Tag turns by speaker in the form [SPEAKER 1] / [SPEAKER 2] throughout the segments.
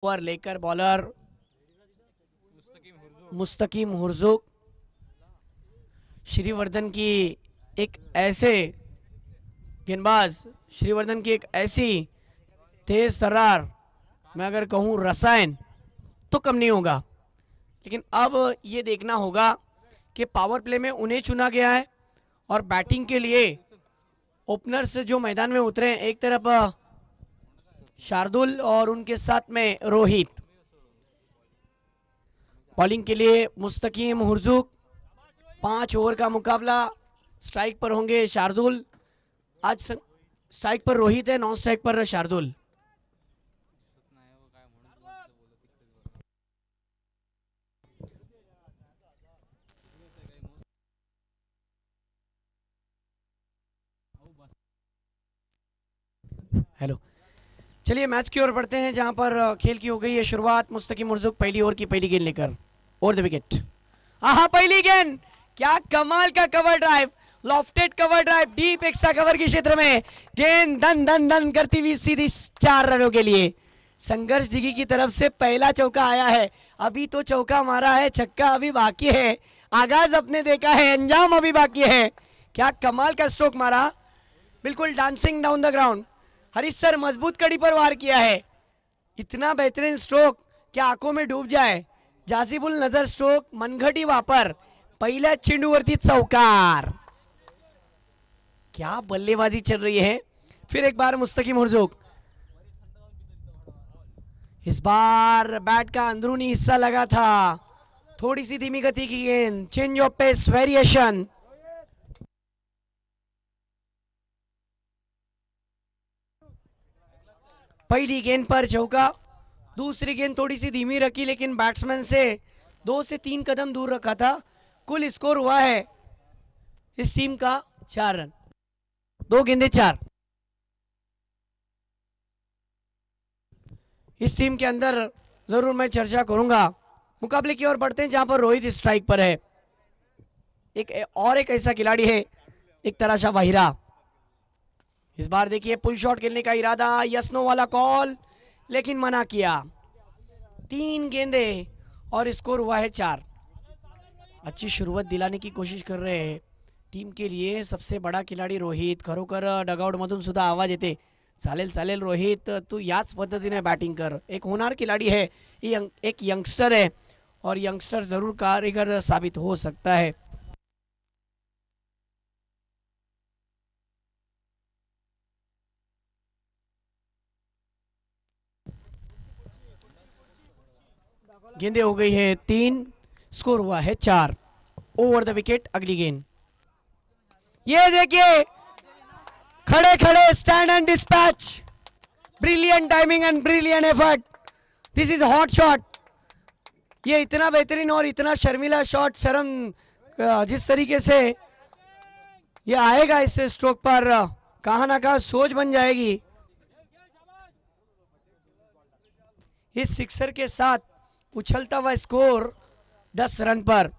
[SPEAKER 1] Over लेकर bowler मुस्तकीम हुर्जुक श्रीवर्धन की एक ऐसे गेंदबाज, श्रीवर्धन की एक ऐसी तेज तर्रार, मैं अगर कहूं रसायन तो कम नहीं होगा। लेकिन अब ये देखना होगा कि पावर प्ले में उन्हें चुना गया है और बैटिंग के लिए ओपनर्स जो मैदान में उतरे हैं, एक तरफ शार्दुल और उनके साथ में रोहित। बॉलिंग के लिए मुस्तकीम हुर्जुक, 5 ओवर का मुकाबला। स्ट्राइक पर होंगे शार्दुल, आज स्ट्राइक पर रोहित है, नॉन स्ट्राइक पर शार्दुल। हेलो, चलिए मैच की ओर बढ़ते हैं जहां पर खेल की हो गई है शुरुआत। मुस्तकीम हुर्जुक पहली ओवर की पहली गेंद लेकर ओवर द विकेट। आहा, पहली गेंद, क्या कमाल का cover drive, lofted cover drive deep extra cover के क्षेत्र में गेंद धन धन धन करती हुई सीधी 4 रनों के लिए। संघर्ष दिघी की तरफ से पहला चौका आया है, अभी तो चौका मारा है, छक्का अभी बाकी है। आगाज अपने देखा है, अंजाम अभी बाकी है। क्या कमाल का स्ट्रोक मारा, बिल्कुल dancing down the ground. Harish sir मजबूत कड़ी पर वार किया है, इतना बेहतरीन स्ट्रोक क्या आंखों में डूब जाए। जाजिबुल नजर स्ट्रोक, मनगटी वापर, पहिल्या चेंडूवरती चौकार। क्या बल्लेबाजी चल रही है। फिर एक बार मुस्तकीम हुर्जुक, इस बार बैट का अंदरूनी हिस्सा लगा था, थोड़ी सी धीमी गति की गेंद, चेंज ऑफ पेस वेरिएशन। पहली गेंद पर चौका, दूसरी गेंद थोड़ी सी धीमी रखी लेकिन बैट्समैन से 2 से 3 कदम दूर रखा था। कुल स्कोर हुआ है इस टीम का 4 रन, 2 गेंदे 4। इस टीम के अंदर जरूर मैं चर्चा करूंगा। मुकाबले की ओर बढ़ते हैं जहां पर रोहित स्ट्राइक पर है। एक ऐसा खिलाड़ी है, एक तराशा वाहिरा। इस बार देखिए पुल शॉट खेलने का इरादा, यस नो वाला कॉल, लेकिन मना किया। 3 गेंदे और स्कोर हुआ है 4। अच्छी शुरुआत दिलाने की कोशिश कर रहे हैं टीम के लिए सबसे बड़ा खिलाडी रोहित। खरोखर डगआउट मधून सुद्धा आवाज येते, चालेल चालेल रोहित, तू याच पद्धतीने बैटिंग कर। एक होनहार खिलाड़ी है, एक यंगस्टर है और यंगस्टर जरूर कारीगर साबित हो सकता है। गेंदे हो गई है 3, स्कोर हुआ है 4। ओवर द विकेट अगली गेंद। ये देखिए खड़े खड़े stand and dispatch, brilliant timing and brilliant effort, this is hot shot. ये इतना बेहतरीन और इतना शर्मिला शॉट, शर्म जिस तरीके से ये आएगा इस स्ट्रोक पर, कहां ना कहां सोच बन जाएगी। इस सिक्सर के साथ उछलता हुआ स्कोर 10 रन पर।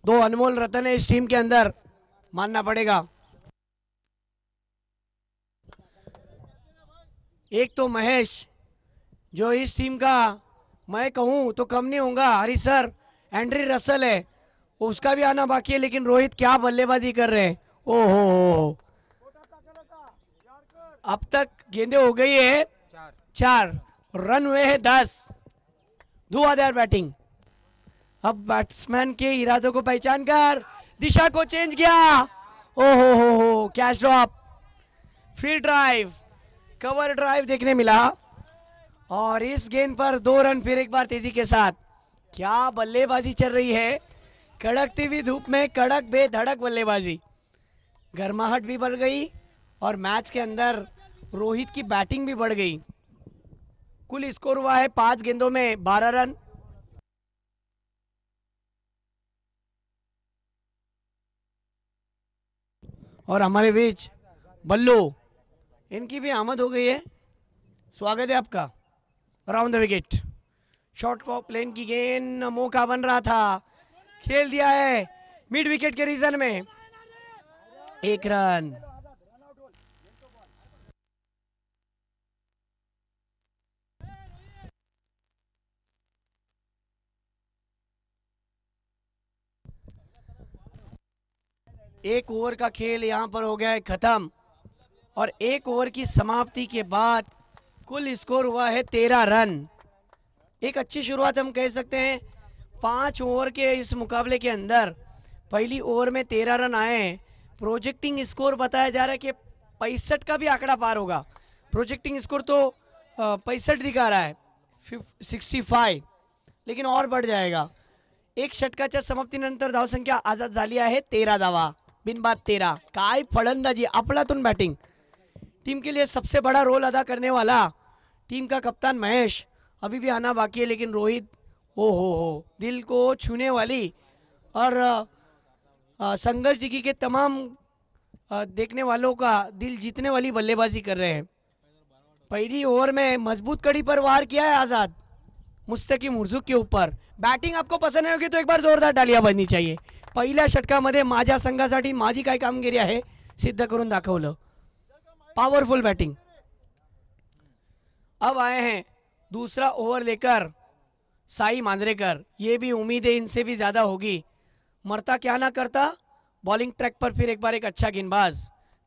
[SPEAKER 1] दो अनमोल रतन है इस टीम के अंदर, मानना पड़ेगा। एक तो महेश, जो इस टीम का मैं कहूं तो कम नहीं होगा, हरी सर, एंड्री रसल है, उसका भी आना बाकी है। लेकिन रोहित क्या बल्लेबाजी कर रहे हैं, ओहो। अब तक गेंदे हो गई है 4, रन हुए हैं 10। धुआंधार बैटिंग। अब बैट्समैन के इरादों को पहचान कर दिशा को चेंज किया, ओहो, कैच ड्रॉप। फिर ड्राइव, कवर ड्राइव देखने मिला और इस गेंद पर 2 रन फिर एक बार तेजी के साथ। क्या बल्लेबाजी चल रही है, कड़कती हुई धूप में कड़क बेधड़क बल्लेबाजी। गर्माहट भी बढ़ गई और मैच के अंदर रोहित की बैटिंग भी बढ़ गई। कुल स्कोर हुआ है 5 गेंदों में 12 रन। और हमारे बीच बल्लू, इनकी भी आमद हो गई है, स्वागत है आपका। Round the wicket, short of plane की गेंद, मौका बन रहा था, खेल दिया है मिड विकेट के रीजन में। 1 रन। एक ओवर का खेल यहां पर हो गया है खत्म और एक ओवर की समाप्ति के बाद कुल स्कोर हुआ है 13 रन। एक अच्छी शुरुआत हम कह सकते हैं। 5 ओवर के इस मुकाबले के अंदर पहली ओवर में 13 रन आए हैं। प्रोजेक्टिंग स्कोर बताया जा रहा है कि 65 का भी आंकड़ा पार होगा। प्रोजेक्टिंग स्कोर तो 65 दिखा रहा है, 65, लेकिन और बढ़ जाएगा। एक षटकाच्या समाप्तीनंतर धावसंख्या आजाद झाली आहे 13 धावा, बिनबाद 13। काय फलंदाजी, अफलातून बैटिंग। टीम के लिए सबसे बड़ा रोल अदा करने वाला टीम का कप्तान महेश अभी भी आना बाकी है, लेकिन रोहित हो दिल को छूने वाली और संघर्ष दिखी के तमाम देखने वालों का दिल जीतने वाली बल्लेबाजी कर रहे हैं। पहली ओवर में मजबूत कड़ी पर वार किया है आजाद मुस्तकीम मुर्जुक के ऊपर। बैटिंग आपको पसंद नहीं होगी तो एक बार जोरदार तालियां बजनी चाहिए। पहिल्या षटकामध्ये माझ्या संघासाठी माझी काय कामगिरी आहे सिद्ध करून दाखवलं। Powerful batting. अब आए हैं दूसरा ओवर लेकर साई मांजरेकर। ये भी उम्मीदें इनसे भी ज़्यादा होगी। मरता क्या ना करता, बॉलिंग ट्रैक पर फिर एक बार एक अच्छा गेंदबाज।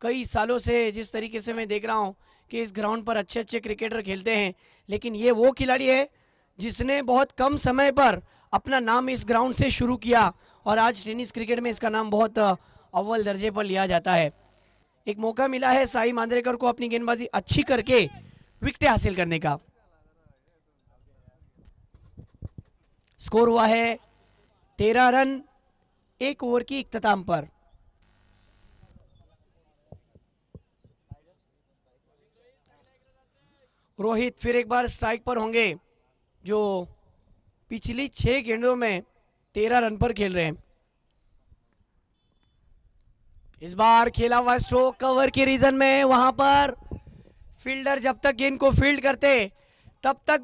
[SPEAKER 1] कई सालों से जिस तरीके से मैं देख रहा हूँ कि इस ग्राउंड पर अच्छे अच्छे क्रिकेटर खेलते हैं, लेकिन ये वो खिलाड़ी है जिसने बहुत कम समय पर अपना नाम इस ग्राउंड से शुरू किया और आज टेनिस क्रिकेट में इसका नाम बहुत अव्वल दर्जे पर लिया जाता है। एक मौका मिला है साई मांजरेकर को अपनी गेंदबाजी अच्छी करके विकेट हासिल करने का। स्कोर हुआ है 13 रन एक ओवर की इख्तिताम पर। रोहित फिर एक बार स्ट्राइक पर होंगे, जो पिछली 6 गेंदों में 13 रन पर खेल रहे हैं। इस बार खेला हुआ स्ट्रोक कवर के रीजन में, वहां पर फील्डर जब तक गेंद को फील्ड करते तब तक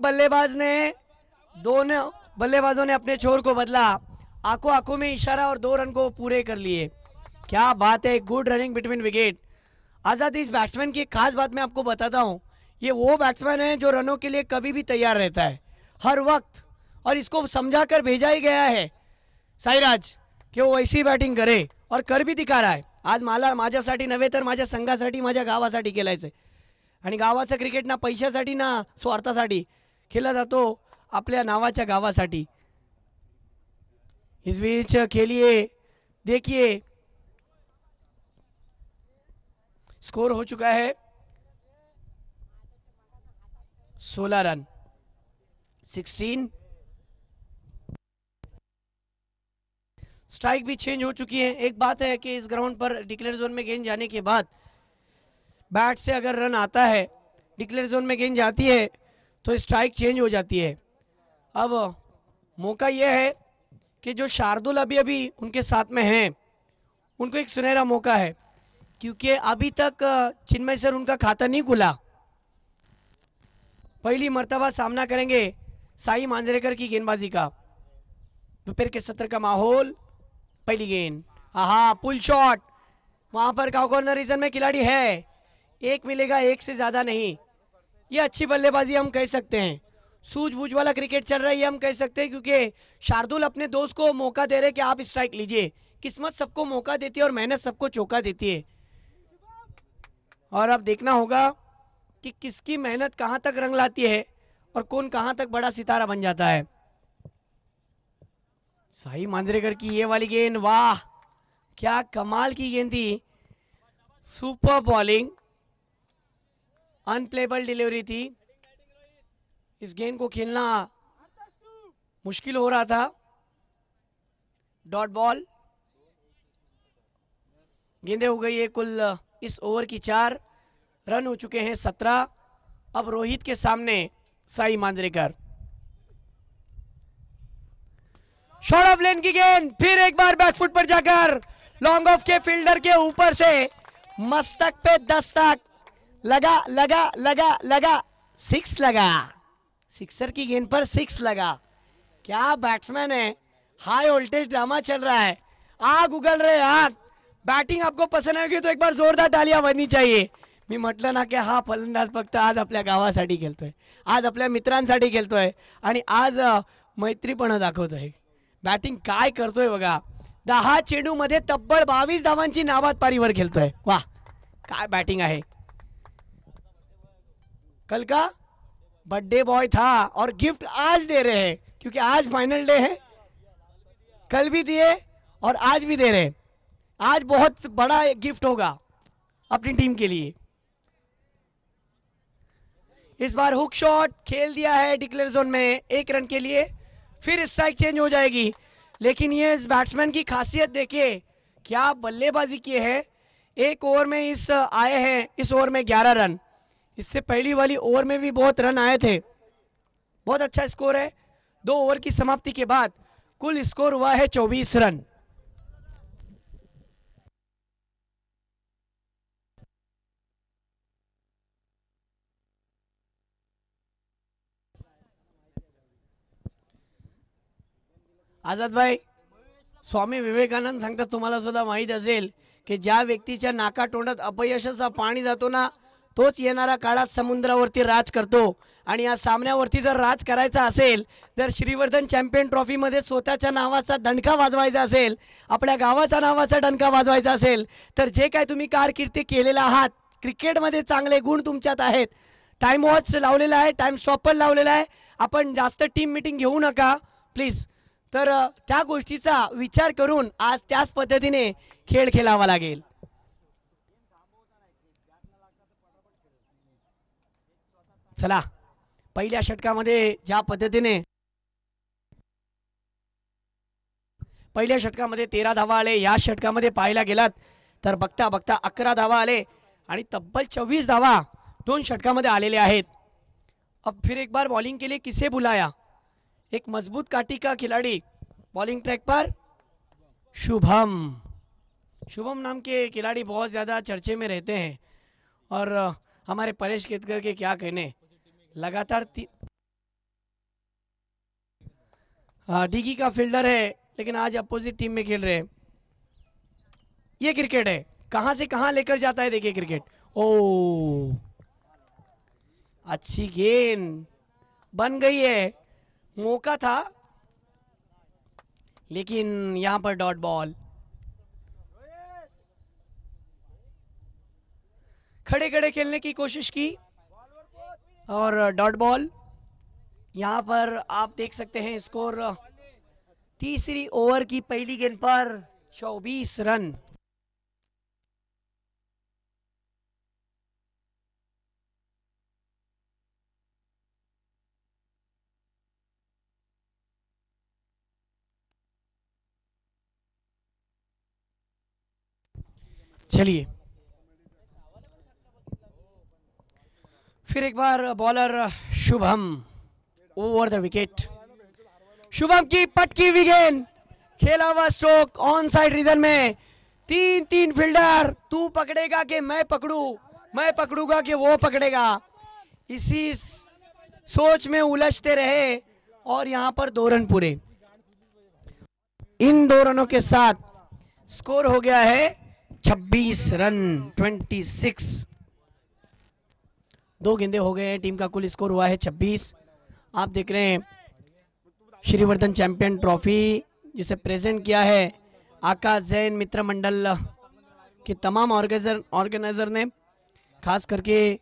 [SPEAKER 1] दोनों बल्लेबाजों ने अपने छोर को बदला। आंखों आंखों में इशारा और 2 रन को पूरे कर लिए। क्या बात है, गुड रनिंग बिटवीन विकेट। आजाद इस बैट्समैन की एक खास बात मैं आपको बताता हूं। ये वो बैट्समैन है जो रनों के लिए कभी भी तैयार रहता है हर वक्त, और इसको समझा कर भेजा ही गया है साईराज कि वो ऐसी बैटिंग करे और कर भी दिखा रहा है। आज मला माझ्यासाठी नव्हे तर माझ्या संघासाठी माझ्या गावासाठी खेळायचं आणि गावाचं क्रिकेट ना पैशासाठी ना स्वार्थासाठी खेळला जातो, आपल्या नावाच्या गावासाठी। इस बीच खेलिए, देखिए स्कोर हो चुका है 16 रन 16। स्ट्राइक भी चेंज हो चुकी है। एक बात है कि इस ग्राउंड पर डिक्लेयर जोन में गेंद जाने के बाद बैट से अगर रन आता है, डिक्लेयर जोन में गेंद जाती है तो स्ट्राइक चेंज हो जाती है। अब मौका यह है कि जो शार्दुल अभी उनके साथ में हैं, उनको एक सुनहरा मौका है, क्योंकि अभी तक चिन्मय सर उनका खाता नहीं खुला। पहली मर्तबा सामना करेंगे साई मांजरेकर की गेंदबाजी का। दोपहर के सत्र का माहौल, पहली गेंद, आहा पुल शॉट, वहां पर काउ कॉर्नर रीजन में खिलाड़ी है, एक मिलेगा, एक से ज्यादा नहीं। ये अच्छी बल्लेबाजी हम कह सकते हैं, सूझबूझ वाला क्रिकेट चल रहा है ये हम कह सकते हैं, क्योंकि शार्दुल अपने दोस्त को मौका दे रहे कि आप स्ट्राइक लीजिए। किस्मत सबको मौका देती है और मेहनत सबको चौका देती है, और अब देखना होगा कि किसकी मेहनत कहां तक रंग लाती है और कौन कहां तक बड़ा सितारा बन जाता है। साई मांजरेकर की ये वाली गेंद, वाह क्या कमाल की गेंद थी, सुपर बॉलिंग, अनप्लेबल डिलीवरी थी। इस गेंद को खेलना मुश्किल हो रहा था। डॉट बॉल, गेंदें हो गई है कुल इस ओवर की 4, रन हो चुके हैं 17। अब रोहित के सामने साई मांजरेकर। शॉर्ट ऑफ लेन की गेंद, फिर एक बार बैकफुट पर जाकर लॉन्ग ऑफ के फील्डर के ऊपर से मस्तक पे दस्तक, लगा लगा लगा लगा, 6 लगा। सिक्सर की गेंद पर 6 लगा। क्या बैट्समैन है, हाई वोल्टेज ड्रामा चल रहा है, आग उगल रहे आग। बॅटिंग आपको पसंत आहे तो एक बार जोरदार टाळ्या वाजनी चाहिए. मी म्हटलं ना की हा फलंदाज फक्त आज आपल्या गावासाठी खेळतोय, आज आपल्या मित्रांसाठी खेळतोय आणि आज मैत्रीपणा दाखवतोय. बॅटिंग काय करतोय बघा. 10 चेंडूमध्ये तब्बल 22 धावांची नाबाद पारीवर खेळतोय. वाह काय बॅटिंग आहे. कल का बर्थडे बॉय था और गिफ्ट आज दे रहे हैं क्योंकि आज फाइनल डे है. कल भी दिए और आज भी दे रहे. आज बहुत बड़ा गिफ्ट होगा अपनी टीम के लिए. इस बार हुक शॉट खेल दिया है डिक्लेयर जोन में 1 रन के लिए. फिर स्ट्राइक चेंज हो जाएगी. लेकिन ये इस बैट्समैन की खासियत देखिए, क्या बल्लेबाजी की है. 1 ओवर में इस आए हैं, इस ओवर में 11 रन. इससे पहली वाली ओवर में भी बहुत रन आए थे. बहुत अच्छा स्कोर है. 2 ओवर की समाप्ति के बाद कुल स्कोर हुआ है 24 रन. आझाद भाई, स्वामी विवेकानंद सांगतात, तुम्हाला सुद्धा माहीत असेल की ज्या व्यक्तीच्या नाकातोंडात अपयशाचा पाणी जातो ना, तोच येणाऱ्या काळात समुद्रावरती राज करतो. आणि या सामन्यावरती जर राज करायचा असेल, जर श्रीवर्धन चॅम्पियन ट्रॉफीमध्ये स्वतःच्या नावाचा डंका वाजवायचा असेल, आपल्या गावाचा नावाचा डंका वाजवायचा असेल, तर जे काय तुम्ही कारकिर्दी केलेला आहात, क्रिकेटमध्ये चांगले गुण तुमच्यात आहेत. टाइम वॉच लावलेला आहे, टाइम स्टॉपर लावलेला आहे. आपण जास्त टीम मीटिंग घेऊ नका प्लीज. तर त्या गोष्टीचा विचार करून आज त्याच पद्धतीने खेळ खेळावा लागेल. चला, पहिल्या षटकामध्ये ज्या पद्धतीने पहिल्या षटकामध्ये 13 धावा आले, या षटकामध्ये पाहायला गेलात तर बघता बघता 11 धावा आले आणि तब्बल 24 धावा 2 षटकामध्ये आलेले आहेत. अब फिर एक बार बॉलिंग के लिए किसे बुलाया. एक मजबूत काटी का खिलाड़ी बॉलिंग ट्रैक पर. शुभम नाम के खिलाड़ी बहुत ज़्यादा चर्चे में रहते हैं और हमारे परेश केतकर के क्या कहने, लगातार डीगी का फील्डर है लेकिन आज अपोजिट टीम में खेल रहे हैं. ये क्रिकेट है, कहां से कहां लेकर जाता है देखिए क्रिकेट. ओ अच्छी गेंद बन गई है, मौका था लेकिन यहां पर डॉट बॉल. खड़े खड़े खेलने की कोशिश की और डॉट बॉल. यहां पर आप देख सकते हैं स्कोर. तीसरी ओवर की पहली गेंद पर 24 रन. चलिए फिर एक बार bowler Shubham over the wicket. Shubham की पटकी हुई गेंद, खेला हुआ स्ट्रोक ऑन साइड रीजन में. 3 फील्डर, तू पकड़ेगा कि मैं पकड़ूं, मैं पकड़ूंगा कि वो पकड़ेगा, इसी सोच में उलझते रहे और यहां पर 2 रन पूरे. इन 2 रनों के साथ स्कोर हो गया है 26 रन 26. 2 गेंदे हो गए हैं, टीम का कुल स्कोर हुआ है 26. आप देख रहे हैं श्रीवर्धन चैंपियन ट्रॉफी जिसे प्रेजेंट किया है आकाश जैन मित्र मंडल के तमाम ऑर्गेनाइजर ने, खास करके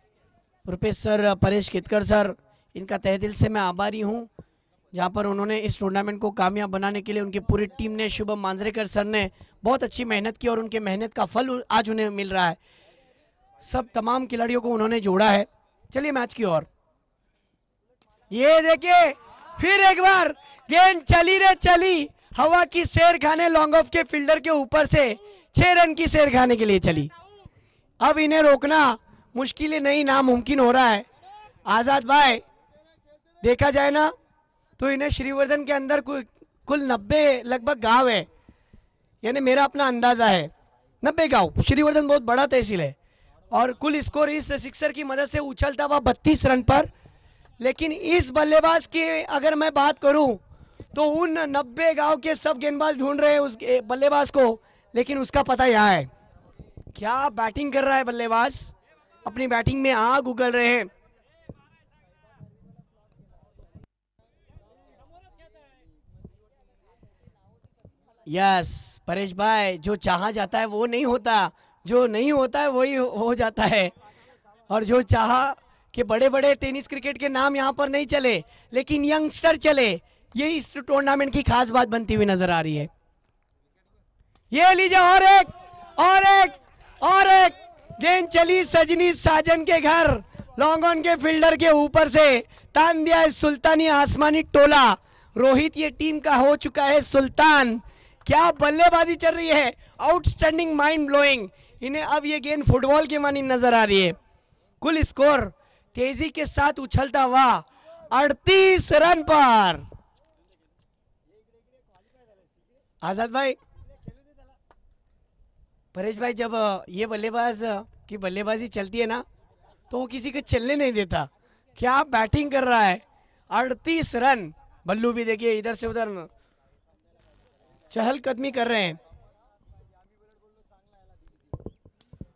[SPEAKER 1] रुपेश सर, परेश केतकर सर, इनका तहे दिल से मैं आभारी हूं, जहां पर उन्होंने इस टूर्नामेंट को कामयाब बनाने के लिए उनकी पूरी टीम ने, शुभम मांजरेकर सर ने बहुत अच्छी मेहनत की और उनके मेहनत का फल आज उन्हें मिल रहा है. सब तमाम खिलाड़ियों को उन्होंने जोड़ा है. चलिए मैच की ओर. ये देखिए फिर एक बार गेंद चली रे चली, हवा की सैर खाने लॉन्ग ऑफ के फील्डर के ऊपर से 6 रन की सैर खाने के लिए चली. अब इन्हें रोकना मुश्किल नहीं, नामुमकिन हो रहा है. आजाद भाई, देखा जाए ना तो इन्हें श्रीवर्धन के अंदर कुल 90 लगभग गांव है, यानी मेरा अपना अंदाजा है 90 गांव. श्रीवर्धन बहुत बड़ा तहसील है और कुल स्कोर इस सिक्सर की मदद से उछलता हुआ 32 रन पर. लेकिन इस बल्लेबाज की अगर मैं बात करूं तो उन 90 गांव के सब गेंदबाज ढूंढ रहे हैं उस बल्लेबाज को, लेकिन उसका पता यहाँ है। क्या बैटिंग कर रहा है बल्लेबाज, अपनी बैटिंग में आग उगल रहे हैं। यस परेश भाई, जो चाहा जाता है वो नहीं होता, जो नहीं होता है वही हो जाता है। और जो चाहा कि बड़े बड़े टेनिस क्रिकेट के नाम यहाँ पर नहीं चले, लेकिन यंगस्टर चले, ये इस टूर्नामेंट की खास बात बनती हुई नजर आ रही है। ये लीजिए और एक और एक और एक गेंद चली सजनी साजन के घर, लॉन्ग ऑन के फील्डर के ऊपर से तान दिया है सुल्तानी आसमानी टोला। रोहित ये टीम का हो चुका है सुल्तान। क्या बल्लेबाजी चल रही है, आउटस्टैंडिंग, माइंड ब्लोइंग। इन्हें अब ये गेंद फुटबॉल के मानी नजर आ रही है। कुल स्कोर तेजी के साथ उछलता हुआ 38 रन पर। आजाद भाई, परेश भाई, जब ये बल्लेबाज की बल्लेबाजी चलती है ना तो वो किसी को चलने नहीं देता। क्या बैटिंग कर रहा है, 38 रन। बल्लू भी देखिए इधर से उधर चहलकदमी कर रहे हैं।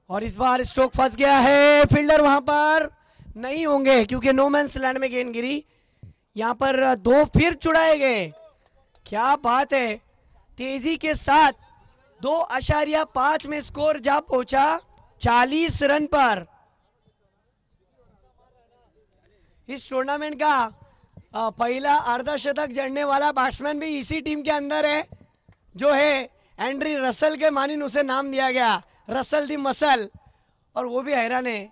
[SPEAKER 1] और इस बार स्ट्रोक फंस गया है, फील्डर वहां पर नहीं होंगे क्योंकि नो मैंस लैंड में गेंद गिरी। यहां पर दो फिर चुड़ाए गए। क्या बात है, तेजी के साथ 2.5 में स्कोर जा पहुंचा 40 रन पर। इस टूर्नामेंट का पहला अर्धशतक जड़ने वाला बैट्समैन भी इसी टीम के अंदर है, जो है एंड्री रसल के मानिन उसे नाम दिया गया, रसल दी मसल। और वो भी हैरान है।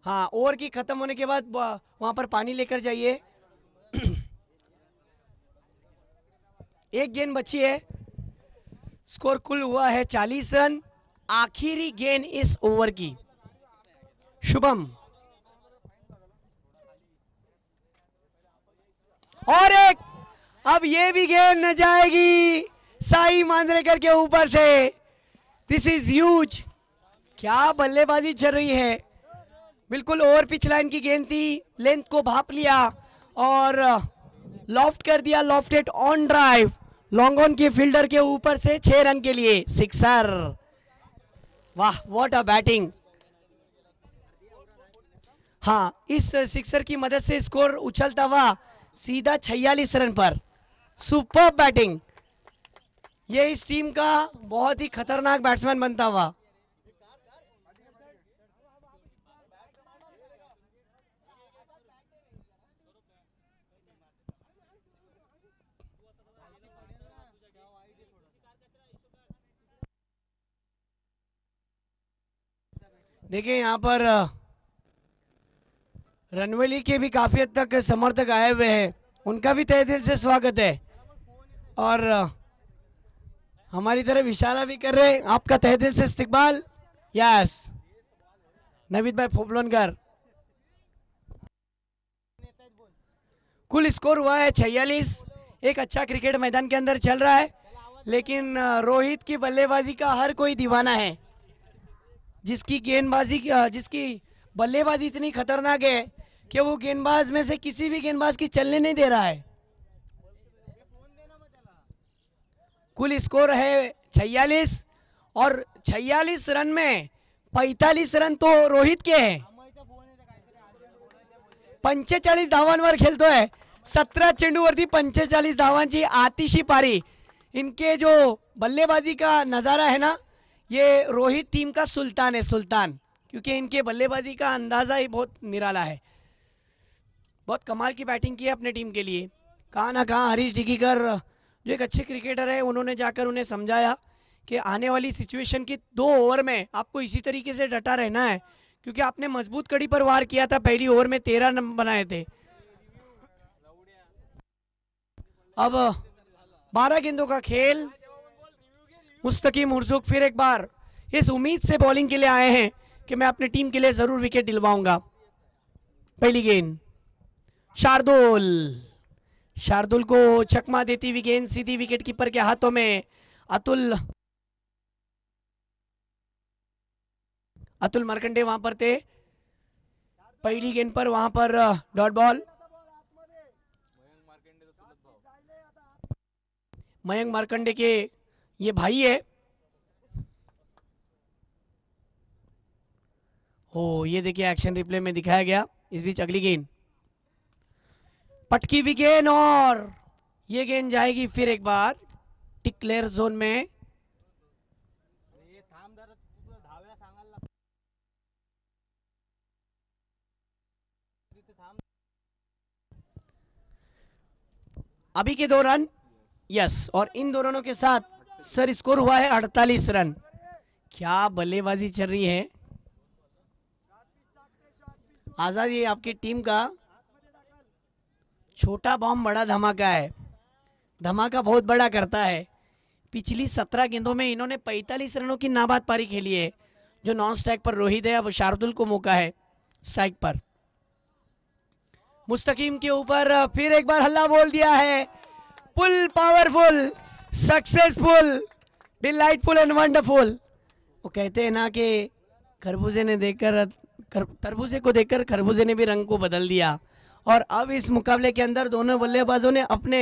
[SPEAKER 1] हाँ, ओवर की खत्म होने के बाद वहां पर पानी लेकर जाइए। एक गेंद बची है, स्कोर कुल हुआ है 40 रन। आखिरी गेंद इस ओवर की। शुभम और एक, अब ये भी गेंद न जाएगी साई मांजरेकर के ऊपर से। This is huge. क्या बल्लेबाजी चल रही है, बिल्कुल ओवर पिच लाइन की गेंद थी, लेंथ को भाप लिया और लॉफ्ट कर दिया, lofted on drive, long on के फील्डर के ऊपर से 6 रन के लिए सिक्सर। वाह, व्हाट अ बैटिंग। हाँ, इस सिक्सर की मदद से स्कोर उछलता हुआ सीधा 46 रन पर। Super batting. ये इस टीम का बहुत ही खतरनाक बैट्समैन बनता हुआ। देखिए यहाँ पर रणवेली के भी काफी हद तक समर्थक आए हुए हैं, उनका भी तहे दिल से स्वागत है। और हमारी तरफ इशारा भी कर रहे हैं, आपका तहे दिल से इस्तकबाल। यस, नवीद भाई फोबलोनकर। कुल स्कोर हुआ है 46। एक अच्छा क्रिकेट मैदान के अंदर चल रहा है, लेकिन रोहित की बल्लेबाजी का हर कोई दीवाना है। जिसकी गेंदबाजी, जिसकी बल्लेबाजी इतनी खतरनाक है कि वो गेंदबाज में से किसी भी गेंदबाज की चलने नहीं दे रहा है। कुल स्कोर है 46 और 46 रन में 45 रन तो रोहित के हैं। 45 धावांवर खेळतोय, 17 चेंडूवरती 45 धावांची आतिशी पारी। इनके जो बल्लेबाजी का नज़ारा है ना, ये रोहित टीम का सुल्तान है, सुल्तान। क्योंकि इनके बल्लेबाजी का अंदाज़ा ही बहुत निराला है। बहुत कमाल की बैटिंग की है अपने टीम के लिए। कहाँ ना कहाँ हरीश डिकीकर जो एक अच्छे क्रिकेटर है, उन्होंने जाकर उन्हें समझाया कि आने वाली सिचुएशन की 2 ओवर में आपको इसी तरीके से डटा रहना है, क्योंकि आपने मजबूत कड़ी पर वार किया था, पहली ओवर में 13 रन बनाए थे। अब 12 गेंदों का खेल। मुस्तकीम उर्जुक फिर एक बार इस उम्मीद से बॉलिंग के लिए आए हैं कि मैं अपनी टीम के लिए जरूर विकेट दिलवाऊंगा। पहली गेंद शार्दुल, शार्दुल को चकमा देती हुई गेंद सीधी विकेट कीपर के हाथों में। अतुल मार्कंडे वहां पर थे पहली गेंद पर, वहां पर डॉट बॉल। मयंक मार्कंडे के ये भाई है हो ये देखिए एक्शन रिप्ले में दिखाया गया। इस बीच अगली गेंद पटकी हुई गेंद और ये गेंद जाएगी फिर एक बार डिक्लेयर जोन में। अभी के 2 रन यस, और इन 2 रनों के साथ सर स्कोर हुआ है 48 रन। क्या बल्लेबाजी चल रही है आजाद। ये आपकी टीम का छोटा बॉम्ब बड़ा धमाका है, धमाका बहुत बड़ा करता है। पिछली 17 गेंदों में इन्होंने 45 रनों की नाबाद पारी खेली है। जो नॉन स्ट्राइक पर रोहित है, अब शार्दुल को मौका है स्ट्राइक पर। मुस्तकीम के ऊपर फिर एक बार हल्ला बोल दिया है। Full powerful, successful, delightful and wonderful. वो कहते हैं ना कि खरबूजे ने देखकर तरबूजे को देखकर खरबूजे ने भी रंग को बदल दिया। और अब इस मुकाबले के अंदर दोनों बल्लेबाजों ने अपने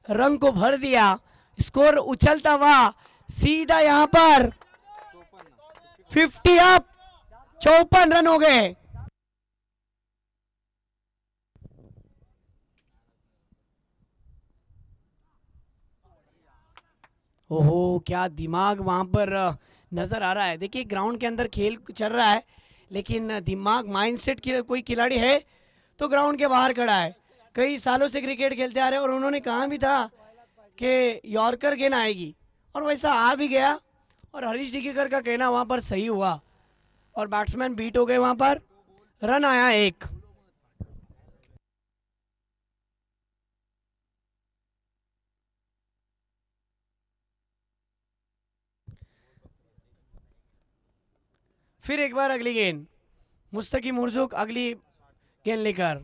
[SPEAKER 1] रंग को भर दिया। स्कोर उछलता हुआ सीधा यहां पर 50 अप, 54 रन हो गए। ओहो क्या दिमाग वहां पर नजर आ रहा है। देखिए ग्राउंड के अंदर खेल चल रहा है, लेकिन दिमाग माइंडसेट की कोई खिलाड़ी है तो ग्राउंड के बाहर खड़ा है। कई सालों से क्रिकेट खेलते आ रहे हैं और उन्होंने कहा भी था कि यॉर्कर गेंद आएगी और वैसा आ भी गया। और हरीश डिकेकर का कहना वहां पर सही हुआ और बैट्समैन बीट हो गए। वहां पर रन आया 1। फिर एक बार अगली गेंद मुस्तकीम मुर्जुक अगली गेंद लेकर।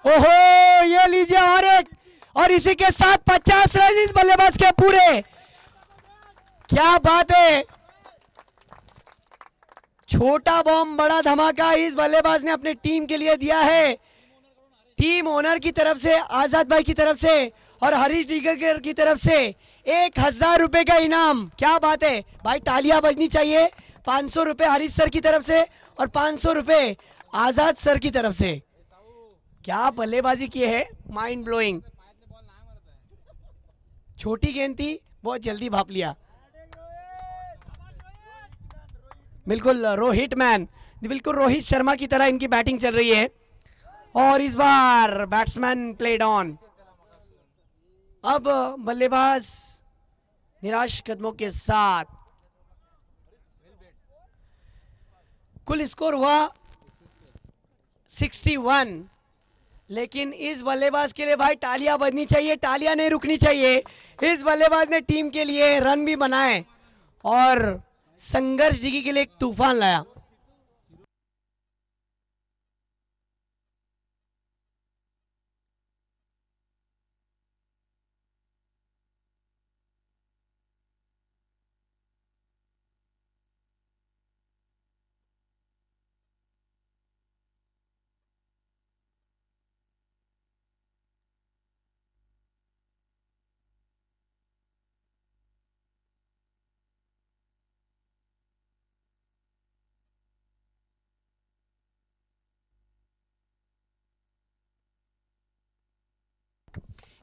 [SPEAKER 1] ओहो ये लीजिए और एक, और इसी के साथ 50 रन इस बल्लेबाज के पूरे। क्या बात है, छोटा बॉम्ब बड़ा धमाका इस बल्लेबाज ने अपने टीम के लिए दिया है। टीम ओनर की तरफ से, आजाद भाई की तरफ से और हरीश डिकेकर की तरफ से 1000 रुपए का इनाम। क्या बात है भाई, तालियां बजनी चाहिए। 500 रुपए हरीश सर की तरफ से और 500 रुपए आजाद सर की तरफ से। क्या बल्लेबाजी की है, माइंड ब्लोइंग। छोटी गेंद थी, बहुत जल्दी भाप लिया। बिल्कुल रोहित मैन, बिल्कुल रोहित शर्मा की तरह इनकी बैटिंग चल रही है। और इस बार बैट्समैन प्लेड ऑन। अब बल्लेबाज निराश कदमों के साथ। कुल स्कोर हुआ 61, लेकिन इस बल्लेबाज के लिए भाई तालियां बजनी चाहिए, तालियां नहीं रुकनी चाहिए। इस बल्लेबाज ने टीम के लिए रन भी बनाए और संघर्ष जिगी के लिए एक तूफान लाया।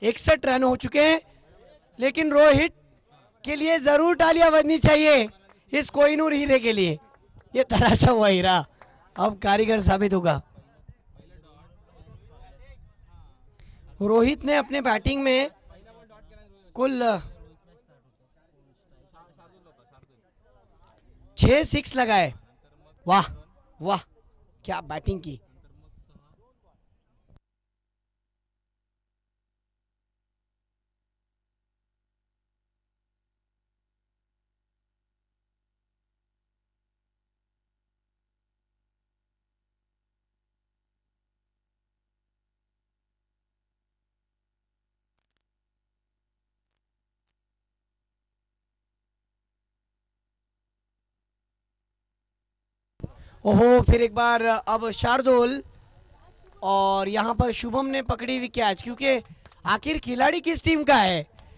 [SPEAKER 1] इकसठ रन हो चुके हैं, लेकिन रोहित के लिए जरूर तालियां बजनी चाहिए इस कोहिनूर हीरे के लिए। ये तराशा हुआ हीरा अब कारीगर साबित होगा। रोहित ने अपने बैटिंग में कुल 6 6 लगाए। वाह वाह क्या बैटिंग की। ओहो फिर एक बार अब शार्दुल, और यहां पर शुभम ने पकड़ी हुई कैच, क्योंकि आखिर खिलाड़ी किस टीम का है।